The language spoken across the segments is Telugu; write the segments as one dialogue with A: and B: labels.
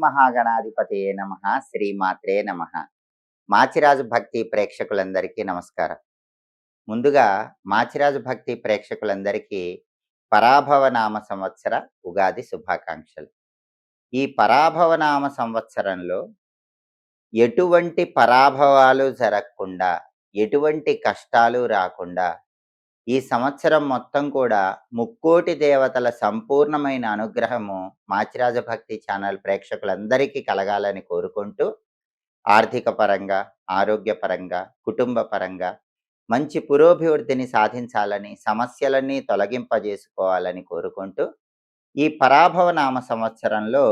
A: మహాగణాధిపతయే నమః. శ్రీమాత్రే నమః. మాచిరాజు భక్తి ప్రేక్షకులందరికీ నమస్కారం. ముందుగా మాచిరాజు భక్తి ప్రేక్షకులందరికీ పరాభవనామ సంవత్సర ఉగాది శుభాకాంక్షలు. ఈ పరాభవనామ సంవత్సరంలో ఎటువంటి పరాభవాలు జరగకుండా, ఎటువంటి కష్టాలు రాకుండా ఈ సంవత్సరం మొత్తం కూడా ముక్కోటి దేవతల సంపూర్ణమైన అనుగ్రహము మాచిరాజ భక్తి ఛానల్ ప్రేక్షకులందరికీ కలగాలని కోరుకుంటూ, ఆర్థిక పరంగా, ఆరోగ్యపరంగా, కుటుంబ పరంగా మంచి పురోభివృద్ధిని సాధించాలని, సమస్యలన్నీ తొలగింపజేసుకోవాలని కోరుకుంటూ, ఈ పరాభవనామ సంవత్సరంలో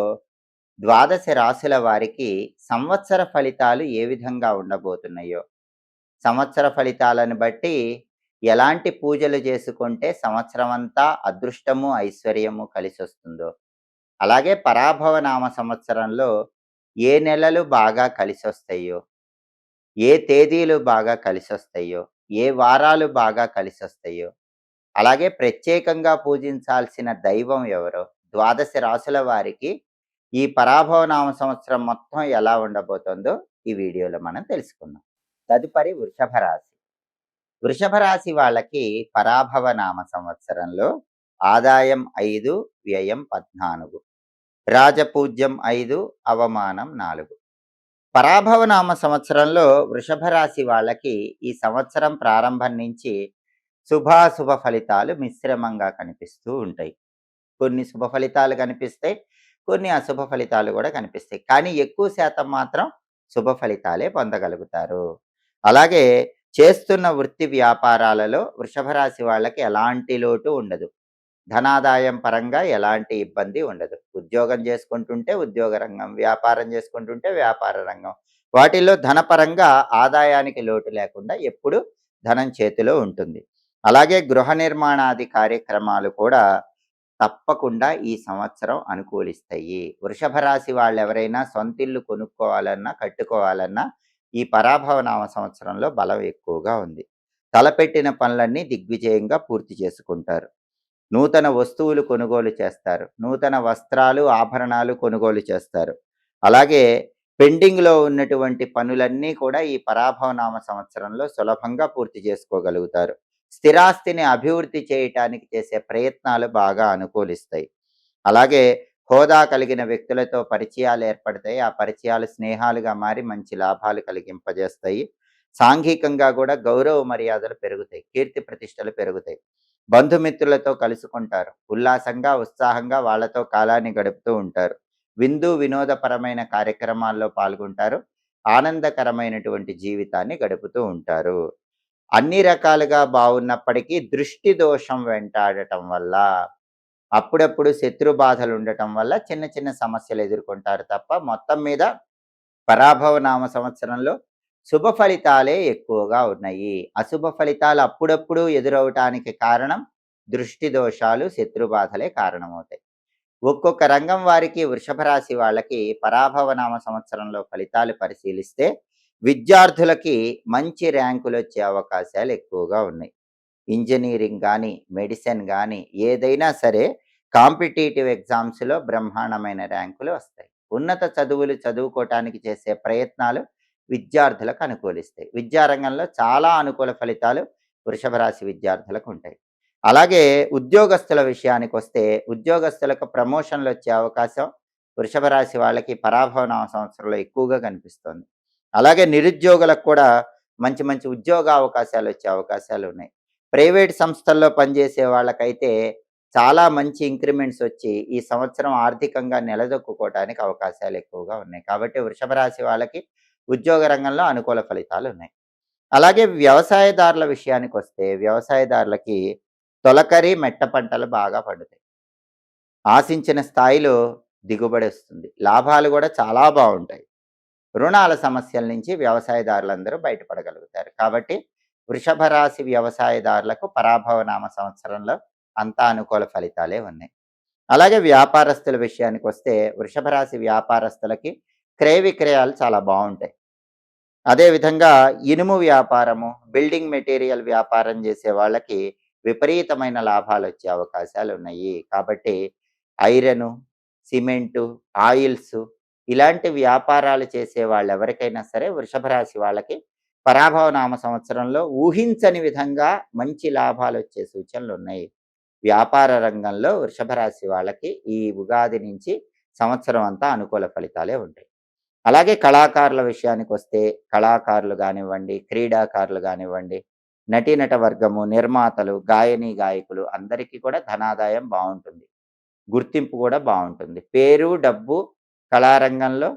A: ద్వాదశ రాశుల వారికి సంవత్సర ఫలితాలు ఏ విధంగా ఉండబోతున్నాయో, సంవత్సర ఫలితాలను బట్టి ఎలాంటి పూజలు చేసుకుంటే సంవత్సరం అంతా అదృష్టము, ఐశ్వర్యము కలిసొస్తుందో, అలాగే పరాభవనామ సంవత్సరంలో ఏ నెలలు బాగా కలిసొస్తాయో, ఏ తేదీలు బాగా కలిసొస్తాయో, ఏ వారాలు బాగా కలిసొస్తాయో, అలాగే ప్రత్యేకంగా పూజించాల్సిన దైవం ఎవరో, ద్వాదశ రాశుల వారికి ఈ పరాభవనామ సంవత్సరం మొత్తం ఎలా ఉండబోతుందో ఈ వీడియోలో మనం తెలుసుకుందాం. తదుపరి వృషభ రాశి. వృషభ రాశి వాళ్ళకి పరాభవనామ సంవత్సరంలో ఆదాయం 5, వ్యయం 14, రాజపూజ్యం 5, అవమానం 4. పరాభవనామ సంవత్సరంలో వృషభ రాశి వాళ్ళకి ఈ సంవత్సరం ప్రారంభం నుంచి శుభాశుభ ఫలితాలు మిశ్రమంగా కనిపిస్తూ ఉంటాయి. కొన్ని శుభ ఫలితాలు కనిపిస్తాయి, కొన్ని అశుభ ఫలితాలు కూడా కనిపిస్తాయి. కానీ ఎక్కువ శాతం మాత్రం శుభ ఫలితాలే పొందగలుగుతారు. అలాగే చేస్తున్న వృత్తి వ్యాపారాలలో వృషభ రాశి వాళ్ళకి ఎలాంటి లోటు ఉండదు. ధనాదాయం పరంగా ఎలాంటి ఇబ్బంది ఉండదు. ఉద్యోగం చేసుకుంటుంటే ఉద్యోగ రంగం, వ్యాపారం చేసుకుంటుంటే వ్యాపార రంగం, వాటిల్లో ధనపరంగా ఆదాయానికి లోటు లేకుండా ఎప్పుడు ధనం చేతిలో ఉంటుంది. అలాగే గృహ నిర్మాణాది కార్యక్రమాలు కూడా తప్పకుండా ఈ సంవత్సరం అనుకూలిస్తాయి. వృషభ రాశి వాళ్ళు ఎవరైనా సొంతిల్లు కొనుక్కోవాలన్నా, కట్టుకోవాలన్నా ఈ పరాభవనామ సంవత్సరంలో బలం ఎక్కువగా ఉంది. తలపెట్టిన పనులన్నీ దిగ్విజయంగా పూర్తి చేసుకుంటారు. నూతన వస్తువులు కొనుగోలు చేస్తారు. నూతన వస్త్రాలు, ఆభరణాలు కొనుగోలు చేస్తారు. అలాగే పెండింగ్లో ఉన్నటువంటి పనులన్నీ కూడా ఈ పరాభవనామ సంవత్సరంలో సులభంగా పూర్తి చేసుకోగలుగుతారు. స్థిరాస్తిని అభివృద్ధి చేయటానికి చేసే ప్రయత్నాలు బాగా అనుకూలిస్తాయి. అలాగే హోదా కలిగిన వ్యక్తులతో పరిచయాలు ఏర్పడతాయి. ఆ పరిచయాలు స్నేహాలుగా మారి మంచి లాభాలు కలిగింపజేస్తాయి. సాంఘికంగా కూడా గౌరవ మర్యాదలు పెరుగుతాయి, కీర్తి ప్రతిష్టలు పెరుగుతాయి. బంధుమిత్రులతో కలుసుకుంటారు. ఉల్లాసంగా, ఉత్సాహంగా వాళ్ళతో కాలాన్ని గడుపుతూ ఉంటారు. విందు వినోదపరమైన కార్యక్రమాల్లో పాల్గొంటారు. ఆనందకరమైనటువంటి జీవితాన్ని గడుపుతూ ఉంటారు. అన్ని రకాలుగా బాగున్నప్పటికీ దృష్టి దోషం వెంటాడటం వల్ల, అప్పుడప్పుడు శత్రు బాధలు ఉండటం వల్ల చిన్న చిన్న సమస్యలు ఎదుర్కొంటారు తప్ప మొత్తం మీద పరాభవనామ సంవత్సరంలో శుభ ఫలితాలే ఎక్కువగా ఉన్నాయి. అశుభ ఫలితాలు అప్పుడప్పుడు ఎదురవటానికి కారణం దృష్టి దోషాలు, శత్రు బాధలే కారణమవుతాయి. ఒక్కొక్క రంగం వారికి వృషభ రాశి వాళ్ళకి పరాభవనామ సంవత్సరంలో ఫలితాలు పరిశీలిస్తే విద్యార్థులకి మంచి ర్యాంకులు వచ్చే అవకాశాలు ఎక్కువగా ఉన్నాయి. ఇంజనీరింగ్ కానీ, మెడిసిన్ కానీ ఏదైనా సరే కాంపిటేటివ్ ఎగ్జామ్స్లో బ్రహ్మాండమైన ర్యాంకులు వస్తాయి. ఉన్నత చదువులు చదువుకోవటానికి చేసే ప్రయత్నాలు విద్యార్థులకు అనుకూలిస్తాయి. విద్యారంగంలో చాలా అనుకూల ఫలితాలు వృషభ రాశి విద్యార్థులకు ఉంటాయి. అలాగే ఉద్యోగస్తుల విషయానికి వస్తే ఉద్యోగస్తులకు ప్రమోషన్లు వచ్చే అవకాశం వృషభ రాశి వాళ్ళకి పరాభవనామ సంవత్సరంలో ఎక్కువగా కనిపిస్తుంది. అలాగే నిరుద్యోగులకు కూడా మంచి మంచి ఉద్యోగ అవకాశాలు వచ్చే అవకాశాలు ఉన్నాయి. ప్రైవేట్ సంస్థల్లో పనిచేసే వాళ్ళకైతే చాలా మంచి ఇంక్రిమెంట్స్ వచ్చి ఈ సంవత్సరం ఆర్థికంగా నిలదొక్కుకోవడానికి అవకాశాలు ఎక్కువగా ఉన్నాయి. కాబట్టి వృషభ రాశి వాళ్ళకి ఉద్యోగ రంగంలో అనుకూల ఫలితాలు ఉన్నాయి. అలాగే వ్యవసాయదారుల విషయానికి వస్తే వ్యవసాయదారులకి తొలకరి, మెట్ట పంటలు బాగా పండుతాయి. ఆశించిన స్థాయిలో దిగుబడి వస్తుంది. లాభాలు కూడా చాలా బాగుంటాయి. రుణాల సమస్యల నుంచి వ్యవసాయదారులందరూ బయటపడగలుగుతారు. కాబట్టి వృషభ రాశి వ్యవసాయదారులకు పరాభవనామ సంవత్సరంలో అంతా అనుకూల ఫలితాలే ఉన్నాయి. అలాగే వ్యాపారస్తుల విషయానికి వస్తే వృషభ రాశి వ్యాపారస్తులకి క్రయ విక్రయాలు చాలా బాగుంటాయి. అదేవిధంగా ఇనుము వ్యాపారము, బిల్డింగ్ మెటీరియల్ వ్యాపారం చేసే వాళ్ళకి విపరీతమైన లాభాలు వచ్చే అవకాశాలు ఉన్నాయి. కాబట్టి ఐరను, సిమెంటు, ఆయిల్స్ ఇలాంటి వ్యాపారాలు చేసే వాళ్ళెవరికైనా సరే వృషభ రాశి వాళ్ళకి పరాభవ నామ సంవత్సరంలో ఊహించని విధంగా మంచి లాభాలొచ్చే సూచనలున్నాయి. వ్యాపార రంగంలో వృషభ రాశి వాళ్ళకి ఈ ఉగాది నుంచి సంవత్సరం అంతా అనుకూల ఫలితాలే ఉంటాయి. అలాగే కళాకారుల విషయానికొస్తే కళాకారులు గానివ్వండి, క్రీడాకారులు గానివ్వండి, నటీనట వర్గము, నిర్మాతలు, గాయనీ, గాయకులు అందరికీ కూడా ధనాదాయం బావుంటుంది. గుర్తింపు కూడా బావుంటుంది. పేరు, డబ్బు కళారంగంలో,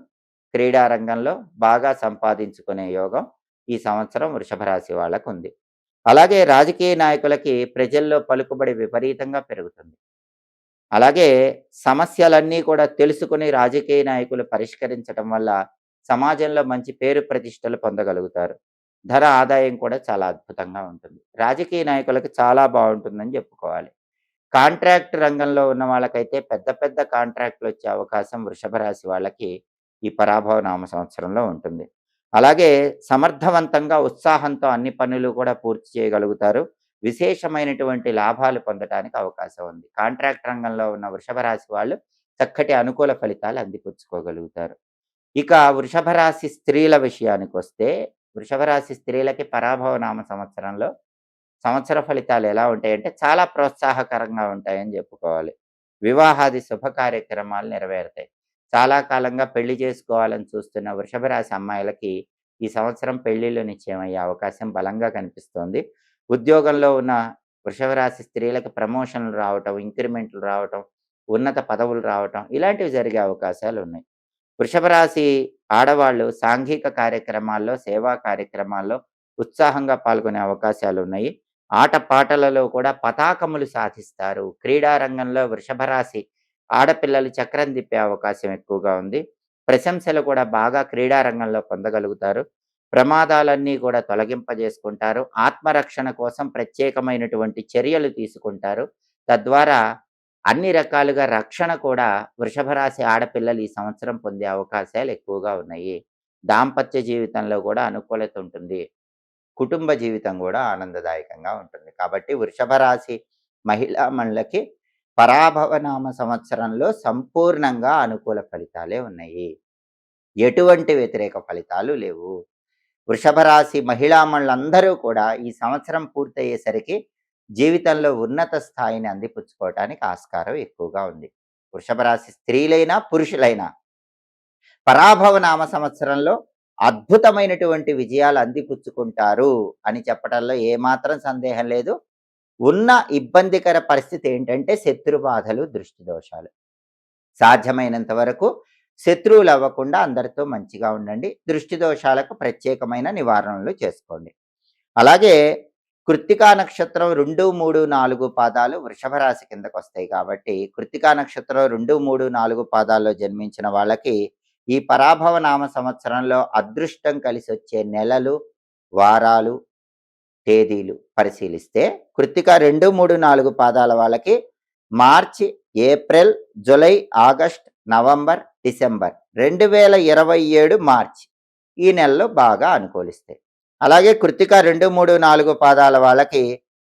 A: క్రీడా రంగంలో బాగా సంపాదించుకునే యోగం ఈ సంవత్సరం వృషభ రాశి వాళ్ళకుంది. అలాగే రాజకీయ నాయకులకి ప్రజల్లో పలుకుబడి విపరీతంగా పెరుగుతుంది. అలాగే సమస్యలన్నీ కూడా తెలుసుకొని రాజకీయ నాయకులు పరిష్కరించటం వల్ల సమాజంలో మంచి పేరు ప్రతిష్టలు పొందగలుగుతారు. ధన ఆదాయం కూడా చాలా అద్భుతంగా ఉంటుంది. రాజకీయ నాయకులకి చాలా బావుంటుందని చెప్పుకోవాలి. కాంట్రాక్ట్ రంగంలో ఉన్న వాళ్ళకైతే పెద్ద పెద్ద కాంట్రాక్ట్‌లొచ్చే అవకాశం వృషభ రాశి వాళ్ళకి ఈ పరాభవ నామ సంవత్సరంలో ఉంటుంది. అలాగే సమర్థవంతంగా, ఉత్సాహంతో అన్ని పనులు కూడా పూర్తి చేయగలుగుతారు. విశేషమైనటువంటి లాభాలు పొందటానికి అవకాశం ఉంది. కాంట్రాక్ట్ రంగంలో ఉన్న వృషభ రాశి వాళ్ళు చక్కటి అనుకూల ఫలితాలు అందిపుచ్చుకోగలుగుతారు. ఇక వృషభ రాశి స్త్రీల విషయానికొస్తే, వృషభ రాశి స్త్రీలకి పరాభవ నామ సంవత్సరంలో సంవత్సర ఫలితాలు ఎలా ఉంటాయంటే చాలా ప్రోత్సాహకరంగా ఉంటాయని చెప్పుకోవాలి. వివాహాది శుభ కార్యక్రమాలు నెరవేరుతాయి. చాలా కాలంగా పెళ్లి చేసుకోవాలని చూస్తున్న వృషభ రాశి అమ్మాయిలకి ఈ సంవత్సరం పెళ్లిళ్ళు నిశ్చయమయ్యే అవకాశం బలంగా కనిపిస్తోంది. ఉద్యోగంలో ఉన్న వృషభ రాశి స్త్రీలకు ప్రమోషన్‌లు రావటం, ఇంక్రిమెంట్‌లు రావటం, ఉన్నత పదవులు రావటం ఇలాంటివి జరిగే అవకాశాలున్నాయి. వృషభ రాశి ఆడవాళ్ళు సాంఘిక కార్యక్రమాల్లో, సేవా కార్యక్రమాల్లో ఉత్సాహంగా పాల్గొనే అవకాశాలున్నాయి. ఆటపాటలలో కూడా పతాకములు సాధిస్తారు. క్రీడా రంగంలో వృషభ రాశి ఆడపిల్లలు చక్రం తిప్పే అవకాశం ఎక్కువగా ఉంది. ప్రశంసలు కూడా బాగా క్రీడా రంగంలో పొందగలుగుతారు. ప్రమాదాలన్నీ కూడా తొలగింపజేసుకుంటారు. ఆత్మరక్షణ కోసం ప్రత్యేకమైనటువంటి చర్యలు తీసుకుంటారు. తద్వారా అన్ని రకాలుగా రక్షణ కూడా వృషభ రాశి ఆడపిల్లలు ఈ సంవత్సరం పొందే అవకాశాలు ఎక్కువగా ఉన్నాయి. దాంపత్య జీవితంలో కూడా అనుకూలత ఉంటుంది. కుటుంబ జీవితం కూడా ఆనందదాయకంగా ఉంటుంది. కాబట్టి వృషభ రాశి మహిళామణులకి పరాభవ నామ సంవత్సరంలో సంపూర్ణంగా అనుకూల ఫలితాలే ఉన్నాయి. ఎటువంటి వ్యతిరేక ఫలితాలు లేవు. వృషభ రాశి మహిళామణులందరూ కూడా ఈ సంవత్సరం పూర్తయ్యేసరికి జీవితంలో ఉన్నత స్థాయిని అందిపుచ్చుకోవటానికి ఆస్కారం ఎక్కువగా ఉంది. వృషభ రాశి స్త్రీలైనా, పురుషులైనా పరాభవ నామ సంవత్సరంలో అద్భుతమైనటువంటి విజయాలు అందిపుచ్చుకుంటారు అని చెప్పడంలో ఏమాత్రం సందేహం లేదు. ఉన్న ఇబ్బందికర పరిస్థితి ఏంటంటే శత్రు బాధలు, దృష్టి దోషాలు. సాధ్యమైనంత వరకు శత్రువులు అవ్వకుండా అందరితో మంచిగా ఉండండి. దృష్టి దోషాలకు ప్రత్యేకమైన నివారణలు చేసుకోండి. అలాగే కృత్తికా నక్షత్రం 2, 3, 4 పాదాలు వృషభ రాశి కిందకు వస్తాయి కాబట్టి కృత్తికా నక్షత్రం 2, 3, 4 పాదాల్లో జన్మించిన వాళ్ళకి ఈ పరాభవ నామ సంవత్సరంలో అదృష్టం కలిసి వచ్చే నెలలు, వారాలు, తేదీలు పరిశీలిస్తే కృత్తిక 2, 3, 4 పాదాల వాళ్ళకి March, April, July, August, November, December 2027 March ఈ నెలలో బాగా అనుకూలిస్తాయి. అలాగే కృత్తిక 2, 3, 4 పాదాల వాళ్ళకి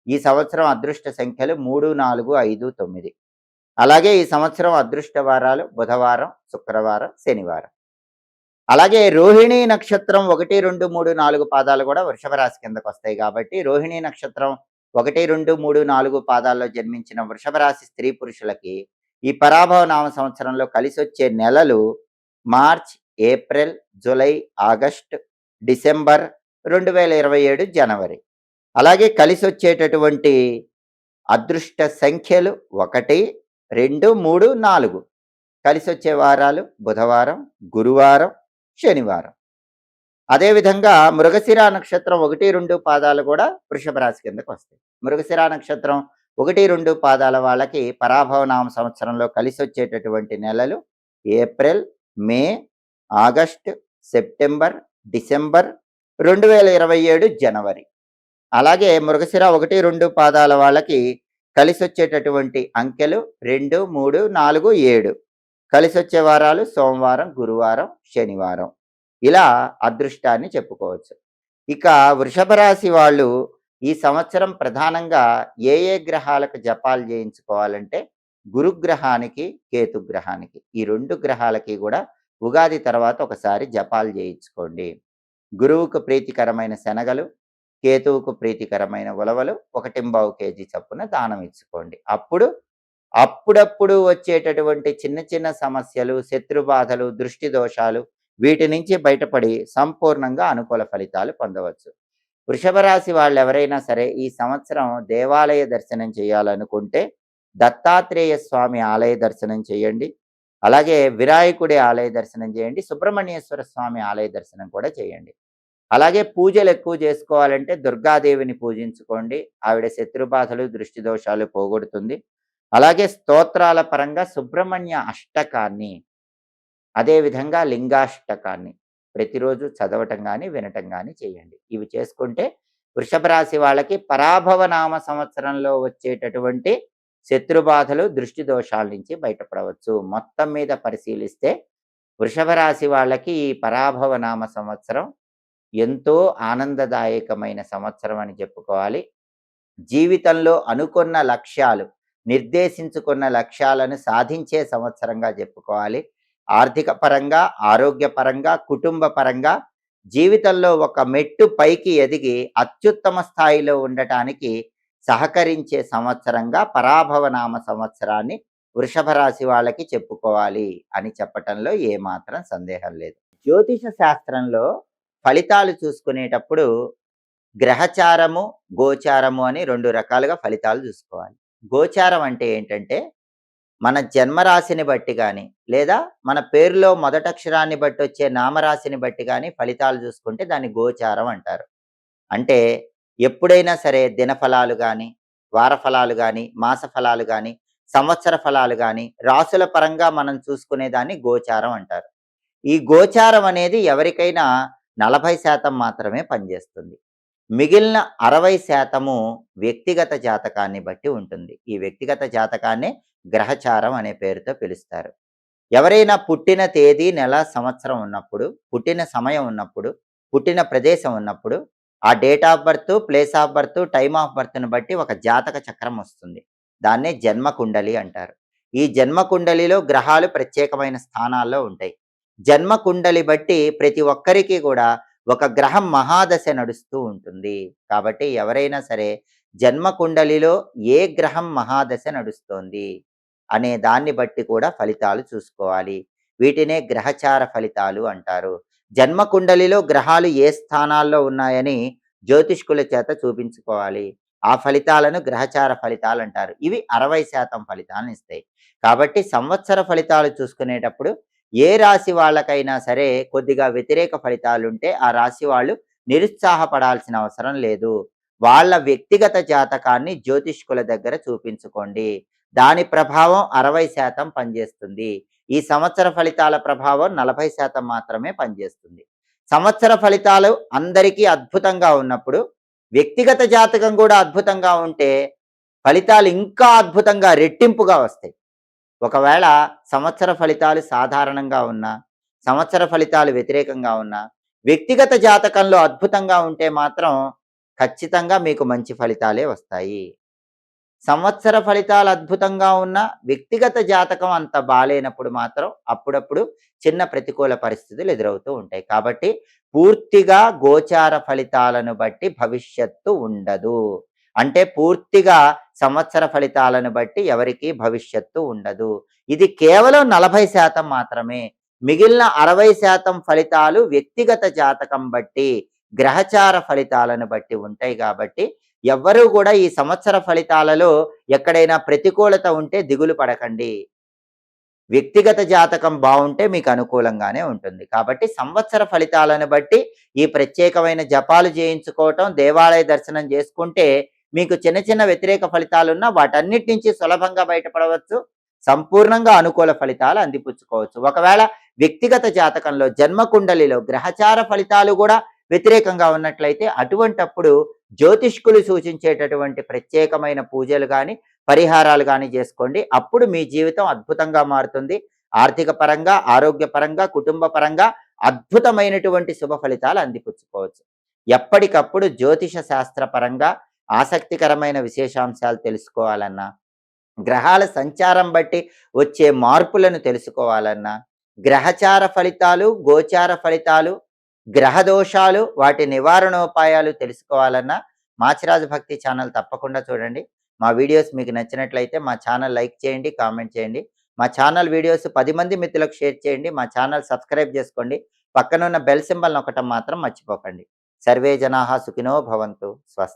A: ఈ సంవత్సరం అదృష్ట సంఖ్యలు 3, 4, 5, 9. అలాగే ఈ సంవత్సరం అదృష్ట వారాలు బుధవారం, శుక్రవారం, శనివారం. అలాగే రోహిణీ నక్షత్రం 1, 2, 3, 4 పాదాలు కూడా వృషభ రాశి కిందకు వస్తాయి కాబట్టి రోహిణీ నక్షత్రం 1, 2, 3, 4 పాదాల్లో జన్మించిన వృషభ రాశి స్త్రీ పురుషులకి ఈ పరాభవ నామ సంవత్సరంలో కలిసి వచ్చే నెలలు March, April, July, August, December 2027 జనవరి. అలాగే కలిసి వచ్చేటటువంటి అదృష్ట సంఖ్యలు 1, 2, 3, 4. కలిసి వచ్చే వారాలు బుధవారం, గురువారం, శనివారం. అదేవిధంగా మృగశిర నక్షత్రం 1, 2 పాదాలు కూడా వృషభ రాశి కిందకు వస్తాయి. మృగశిర నక్షత్రం 1, 2 పాదాల వాళ్ళకి పరాభవ నామ సంవత్సరంలో కలిసి వచ్చేటటువంటి నెలలు ఏప్రిల్, మే, ఆగస్ట్, సెప్టెంబర్, డిసెంబర్ 2027 జనవరి. అలాగే మృగశిర 1, 2 పాదాల వాళ్ళకి కలిసి వచ్చేటటువంటి అంకెలు 2, 3, 4, 7. కలిసి వచ్చే వారాలు సోమవారం, గురువారం, శనివారం. ఇలా అదృష్టాన్ని చెప్పుకోవచ్చు. ఇక వృషభ రాశి వాళ్ళు ఈ సంవత్సరం ప్రధానంగా ఏ గ్రహాలకు జపాలు చేయించుకోవాలంటే గురుగ్రహానికి, కేతుగ్రహానికి ఈ 2 గ్రహాలకి కూడా ఉగాది తర్వాత ఒకసారి జపాలు చేయించుకోండి. గురువుకు ప్రీతికరమైన శనగలు, కేతువుకు ప్రీతికరమైన ఉలవలు 1 కేజీ చొప్పున దానం ఇచ్చుకోండి. అప్పుడప్పుడు వచ్చేటటువంటి చిన్న చిన్న సమస్యలు, శత్రుబాధలు, దృష్టి దోషాలు వీటి నుంచి బయటపడి సంపూర్ణంగా అనుకూల ఫలితాలు పొందవచ్చు. వృషభ రాశి వాళ్ళు ఎవరైనా సరే ఈ సంవత్సరం దేవాలయ దర్శనం చేయాలనుకుంటే దత్తాత్రేయ స్వామి ఆలయ దర్శనం చేయండి. అలాగే వినాయకుడి ఆలయ దర్శనం చేయండి. సుబ్రహ్మణ్యేశ్వర స్వామి ఆలయ దర్శనం కూడా చేయండి. అలాగే పూజలు ఎక్కువ చేసుకోవాలంటే దుర్గాదేవిని పూజించుకోండి. ఆవిడ శత్రుబాధలు, దృష్టి దోషాలు పోగొడుతుంది. అలాగే స్తోత్రాల పరంగా సుబ్రహ్మణ్య అష్టకాన్ని, అదేవిధంగా లింగాష్టకాన్ని ప్రతిరోజు చదవటం కానీ వినటం కానీ చేయండి. ఇవి చేసుకుంటే వృషభ రాశి వాళ్ళకి పరాభవ నామ సంవత్సరంలో వచ్చేటటువంటి శత్రుబాధలు, దృష్టి దోషాల నుంచి బయటపడవచ్చు. మొత్తం మీద పరిశీలిస్తే వృషభ రాశి వాళ్ళకి ఈ పరాభవ నామ సంవత్సరం ఎంతో ఆనందదాయకమైన సంవత్సరం అని చెప్పుకోవాలి. జీవితంలో అనుకున్న లక్ష్యాలు, నిర్దేశించుకున్న లక్ష్యాలను సాధించే సంవత్సరంగా చెప్పుకోవాలి. ఆర్థిక పరంగా, ఆరోగ్యపరంగా, కుటుంబ పరంగా జీవితంలో ఒక మెట్టు పైకి ఎదిగి అత్యుత్తమ స్థాయిలో ఉండటానికి సహకరించే సంవత్సరంగా పరాభవ నామ సంవత్సరాన్ని వృషభ రాశి వాళ్ళకి చెప్పుకోవాలి అని చెప్పటంలో ఏమాత్రం సందేహం లేదు. జ్యోతిష శాస్త్రంలో ఫలితాలు చూసుకునేటప్పుడు గ్రహచారము, గోచారము అని 2 రకాలుగా ఫలితాలు చూసుకోవాలి. గోచారం అంటే ఏంటంటే మన జన్మరాశిని బట్టి కానీ లేదా మన పేరులో మొదటక్షరాన్ని బట్టి వచ్చే నామరాశిని బట్టి కానీ ఫలితాలు చూసుకుంటే దాన్ని గోచారం అంటారు. అంటే ఎప్పుడైనా సరే దినఫలాలు కానీ, వార ఫలాలు కానీ, మాస ఫలాలు కానీ, సంవత్సర ఫలాలు కానీ రాసుల పరంగా మనం చూసుకునేదాన్ని గోచారం అంటారు. ఈ గోచారం అనేది ఎవరికైనా 40% మాత్రమే పనిచేస్తుంది. మిగిలిన 60% వ్యక్తిగత జాతకాన్ని బట్టి ఉంటుంది. ఈ వ్యక్తిగత జాతకాన్ని గ్రహచారం అనే పేరుతో పిలుస్తారు. ఎవరైనా పుట్టిన తేదీ, నెల, సంవత్సరం ఉన్నప్పుడు, పుట్టిన సమయం ఉన్నప్పుడు, పుట్టిన ప్రదేశం ఉన్నప్పుడు ఆ date of birth, place of birth, time of బర్త్ను బట్టి ఒక జాతక చక్రం వస్తుంది. దాన్నే జన్మ కుండలి అంటారు. ఈ జన్మ కుండలిలో గ్రహాలు ప్రత్యేకమైన స్థానాల్లో ఉంటాయి. జన్మ కుండలి బట్టి ప్రతి ఒక్కరికి కూడా ఒక గ్రహం మహాదశ నడుస్తూ ఉంటుంది. కాబట్టి ఎవరైనా సరే జన్మ కుండలిలో ఏ గ్రహం మహాదశ నడుస్తోంది అనే దాన్ని బట్టి కూడా ఫలితాలు చూసుకోవాలి. వీటినే గ్రహచార ఫలితాలు అంటారు. జన్మ కుండలిలో గ్రహాలు ఏ స్థానాల్లో ఉన్నాయని జ్యోతిష్కుల చేత చూపించుకోవాలి. ఆ ఫలితాలను గ్రహచార ఫలితాలు అంటారు. ఇవి 60% ఫలితాలను ఇస్తాయి. కాబట్టి సంవత్సర ఫలితాలు చూసుకునేటప్పుడు ఏ రాశి వాళ్ళకైనా సరే కొద్దిగా వ్యతిరేక ఫలితాలుంటే ఆ రాశి వాళ్ళు నిరుత్సాహపడాల్సిన అవసరం లేదు. వాళ్ళ వ్యక్తిగత జాతకాన్ని జ్యోతిష్కుల దగ్గర చూపించుకోండి. దాని ప్రభావం 60% పనిచేస్తుంది. ఈ సంవత్సర ఫలితాల ప్రభావం 40% మాత్రమే పనిచేస్తుంది. సంవత్సర ఫలితాలు అందరికీ అద్భుతంగా ఉన్నప్పుడు వ్యక్తిగత జాతకం కూడా అద్భుతంగా ఉంటే ఫలితాలు ఇంకా అద్భుతంగా రెట్టింపుగా వస్తాయి. ఒకవేళ సంవత్సర ఫలితాలు సాధారణంగా ఉన్నా, సంవత్సర ఫలితాలు వ్యతిరేకంగా ఉన్నా, వ్యక్తిగత జాతకంలో అద్భుతంగా ఉంటే మాత్రం ఖచ్చితంగా మీకు మంచి ఫలితాలే వస్తాయి. సంవత్సర ఫలితాలు అద్భుతంగా ఉన్నా వ్యక్తిగత జాతకం అంత బాలేనప్పుడు మాత్రం అప్పుడప్పుడు చిన్న ప్రతికూల పరిస్థితులు ఎదురవుతూ ఉంటాయి. కాబట్టి పూర్తిగా గోచార ఫలితాలను బట్టి భవిష్యత్తు ఉండదు. అంటే పూర్తిగా సంవత్సర ఫలితాలను బట్టి ఎవరికి భవిష్యత్తు ఉండదు. ఇది కేవలం 40% మాత్రమే. మిగిలిన 60% ఫలితాలు వ్యక్తిగత జాతకం బట్టి, గ్రహచార ఫలితాలను బట్టి ఉంటాయి. కాబట్టి ఎవ్వరూ కూడా ఈ సంవత్సర ఫలితాలలో ఎక్కడైనా ప్రతికూలత ఉంటే దిగులు పడకండి. వ్యక్తిగత జాతకం బాగుంటే మీకు అనుకూలంగానే ఉంటుంది. కాబట్టి సంవత్సర ఫలితాలను బట్టి ఈ ప్రత్యేకమైన జపాలు చేయించుకోవటం, దేవాలయ దర్శనం చేసుకుంటే మీకు చిన్న చిన్న వ్యతిరేక ఫలితాలున్నా వాటన్నిటి నుంచి సులభంగా బయటపడవచ్చు. సంపూర్ణంగా అనుకూల ఫలితాలు అందిపుచ్చుకోవచ్చు. ఒకవేళ వ్యక్తిగత జాతకంలో జన్మకుండలిలో గ్రహచార ఫలితాలు కూడా వ్యతిరేకంగా ఉన్నట్లయితే అటువంటప్పుడు జ్యోతిష్కులు సూచించేటటువంటి ప్రత్యేకమైన పూజలు కానీ, పరిహారాలు కానీ చేసుకోండి. అప్పుడు మీ జీవితం అద్భుతంగా మారుతుంది. ఆర్థిక పరంగా, ఆరోగ్యపరంగా, కుటుంబ పరంగా అద్భుతమైనటువంటి శుభ ఫలితాలు అందిపుచ్చుకోవచ్చు. ఎప్పటికప్పుడు జ్యోతిష శాస్త్ర పరంగా ఆసక్తికరమైన విశేషాంశాలు తెలుసుకోవాలన్నా, గ్రహాల సంచారం బట్టి వచ్చే మార్పులను తెలుసుకోవాలన్నా, గ్రహచార ఫలితాలు, గోచార ఫలితాలు, గ్రహ దోషాలు, వాటి నివారణోపాయాలు తెలుసుకోవాలన్నా మాచిరాజు భక్తి ఛానల్ తప్పకుండా చూడండి. మా వీడియోస్ మీకు నచ్చినట్లయితే మా ఛానల్ లైక్ చేయండి, కామెంట్ చేయండి. మా ఛానల్ వీడియోస్ 10 మంది మిత్రులకు షేర్ చేయండి. మా ఛానల్ సబ్స్క్రైబ్ చేసుకోండి. పక్కనున్న బెల్ సింబల్ నొక్కటం మాత్రం మర్చిపోకండి. సర్వే జనాః సుఖినో భవంతు. స్వస్తి.